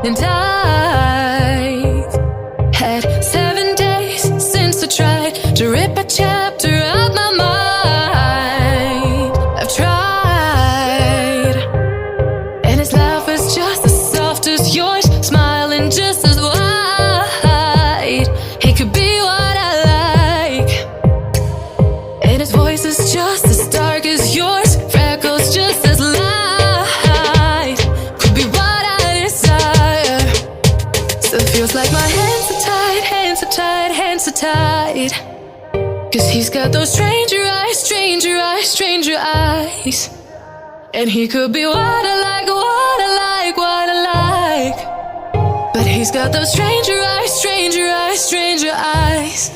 And I've had 7 days since I tried to rip a chapter out my mind. I've tried, and his laugh is just as soft as yours, smiling just as wide. He could be what I like, and his voice is just as dark as yours, freckles just as light. Could be what I desire. Still feels like my hands are tied, hands are tied, hands are tied. 'Cause he's got those stranger eyes, stranger eyes, stranger eyes. And he could be what I like, what I like, what I like. But he's got those stranger eyes, stranger eyes, stranger eyes.